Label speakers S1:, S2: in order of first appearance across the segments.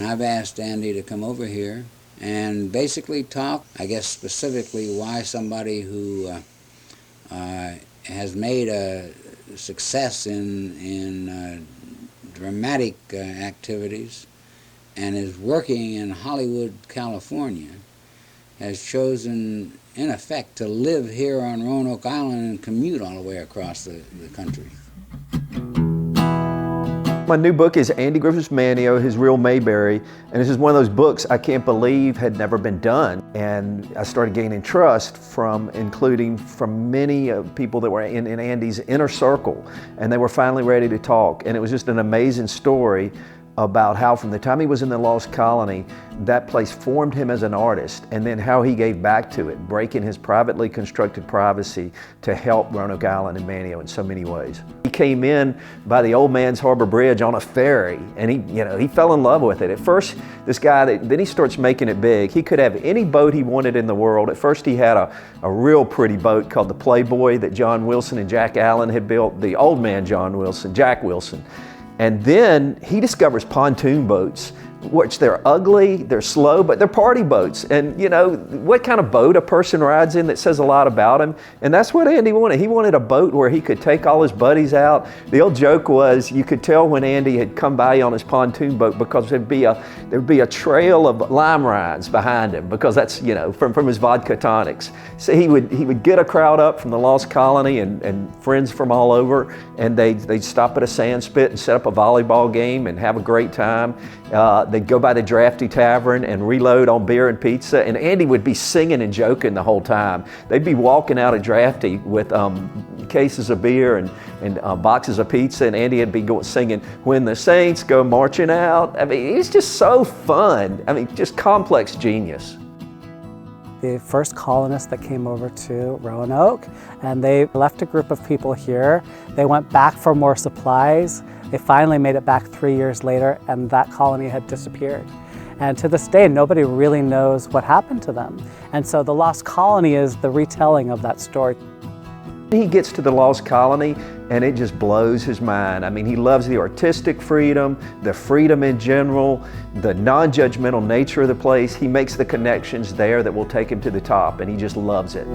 S1: I've asked Andy to come over here and basically talk, I guess specifically why somebody who has made a success in dramatic activities and is working in Hollywood, California, has chosen, in effect, to live here on Roanoke Island and commute all the way across the country.
S2: My new book is Andy Griffith's Manteo, his Real Mayberry, and this is one of those books I can't believe had never been done. And I started gaining trust from many people that were in Andy's inner circle, and they were finally ready to talk. And it was just an amazing story about how from the time he was in the Lost Colony, that place formed him as an artist, and then how he gave back to it, breaking his privately constructed privacy to help Roanoke Island and Manteo in so many ways. He came in by the Old Man's Harbor Bridge on a ferry, and he fell in love with it. At first, this guy, then he starts making it big. He could have any boat he wanted in the world. At first, he had a real pretty boat called the Playboy that John Wilson and Jack Allen had built, the old man John Wilson, Jack Wilson. And then he discovers pontoon boats, which they're ugly, they're slow, but they're party boats. And you know, what kind of boat a person rides in that says a lot about him? And that's what Andy wanted. He wanted a boat where he could take all his buddies out. The old joke was, you could tell when Andy had come by on his pontoon boat because there'd be a trail of lime rinds behind him, because that's, you know, from his vodka tonics. So he would get a crowd up from the Lost Colony and friends from all over, and they'd stop at a sand spit and set up a volleyball game and have a great time. They'd go by the Drafty Tavern and reload on beer and pizza, and Andy would be singing and joking the whole time. They'd be walking out of Drafty with cases of beer and boxes of pizza, and Andy would be singing, "When the Saints Go Marching Out." I mean, it's just so fun. I mean, just complex genius.
S3: The first colonists that came over to Roanoke, and they left a group of people here. They went back for more supplies. They finally made it back 3 years later, and that colony had disappeared. And to this day, nobody really knows what happened to them. And so the Lost Colony is the retelling of that story.
S2: He gets to the Lost Colony and it just blows his mind. I mean, he loves the artistic freedom, the freedom in general, the non-judgmental nature of the place. He makes the connections there that will take him to the top, and he just loves it.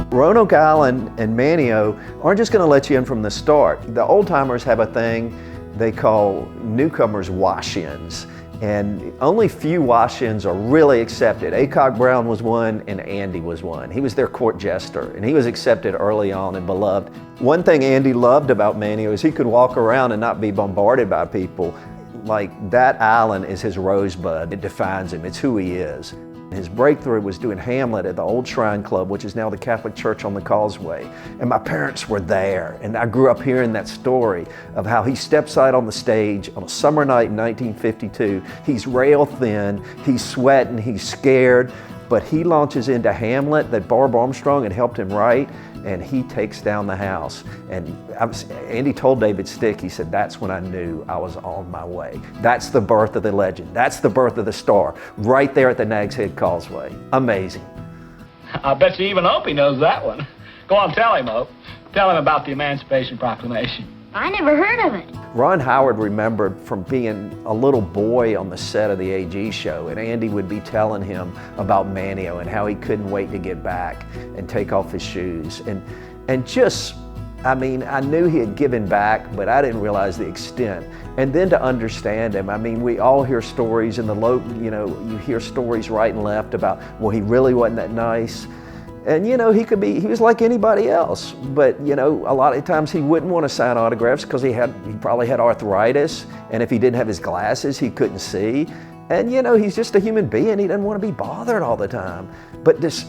S2: Roanoke Island and Manteo aren't just going to let you in from the start. The old-timers have a thing they call newcomers wash-ins, and only few wash-ins are really accepted. Acock Brown was one, and Andy was one. He was their court jester, and he was accepted early on and beloved. One thing Andy loved about Manteo is he could walk around and not be bombarded by people. Like, that island is his rosebud. It defines him. It's who he is. His breakthrough was doing Hamlet at the Old Shrine Club, which is now the Catholic Church on the Causeway. And my parents were there, and I grew up hearing that story of how he steps out on the stage on a summer night in 1952. He's rail thin, he's sweating, he's scared, but he launches into Hamlet that Barb Armstrong had helped him write, and he takes down the house. And Andy told David Stick, he said, "That's when I knew I was on my way." That's the birth of the legend. That's the birth of the star, right there at the Nags Head Causeway. Amazing.
S4: I bet you even Opie knows that one. Go on, tell him, Ope. Tell him about the Emancipation Proclamation.
S5: I never heard of it.
S2: Ron Howard remembered from being a little boy on the set of the AG show, and Andy would be telling him about Manteo and how he couldn't wait to get back and take off his shoes. And just, I mean, I knew he had given back, but I didn't realize the extent. And then to understand him, I mean, we all hear stories in the you know, you hear stories right and left about, well, he really wasn't that nice. And you know, he was like anybody else, but you know, a lot of times he wouldn't want to sign autographs because he probably had arthritis, and if he didn't have his glasses, he couldn't see. And you know, he's just a human being. He doesn't want to be bothered all the time.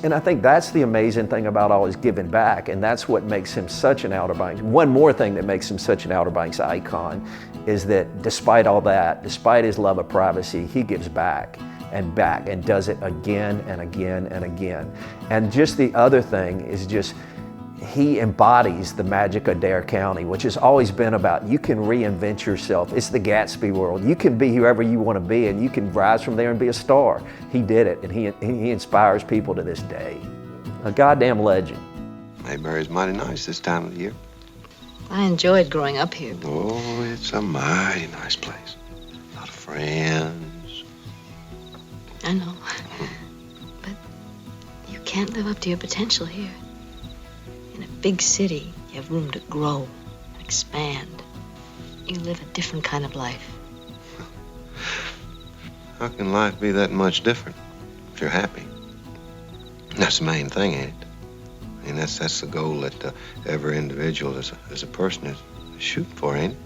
S2: And I think that's the amazing thing about all his giving back, and that's what makes him such an Outer Banks. One more thing that makes him such an Outer Banks icon is that despite all that, despite his love of privacy, he gives back and does it again and again and again. And just the other thing is just, he embodies the magic of Dare County, which has always been about, you can reinvent yourself. It's the Gatsby world. You can be whoever you want to be, and you can rise from there and be a star. He did it, and he inspires people to this day. A goddamn legend.
S6: Mayberry's mighty nice this time of the year.
S5: I enjoyed growing up here.
S6: Oh, it's a mighty nice place. A lot of friends.
S5: I know. But you can't live up to your potential here. In a big city, you have room to grow and expand. You live a different kind of life.
S6: How can life be that much different if you're happy? That's the main thing, ain't it? I mean, that's the goal that every individual as a person is shooting for, ain't it?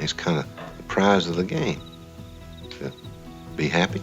S6: It's kind of the prize of the game. To be happy.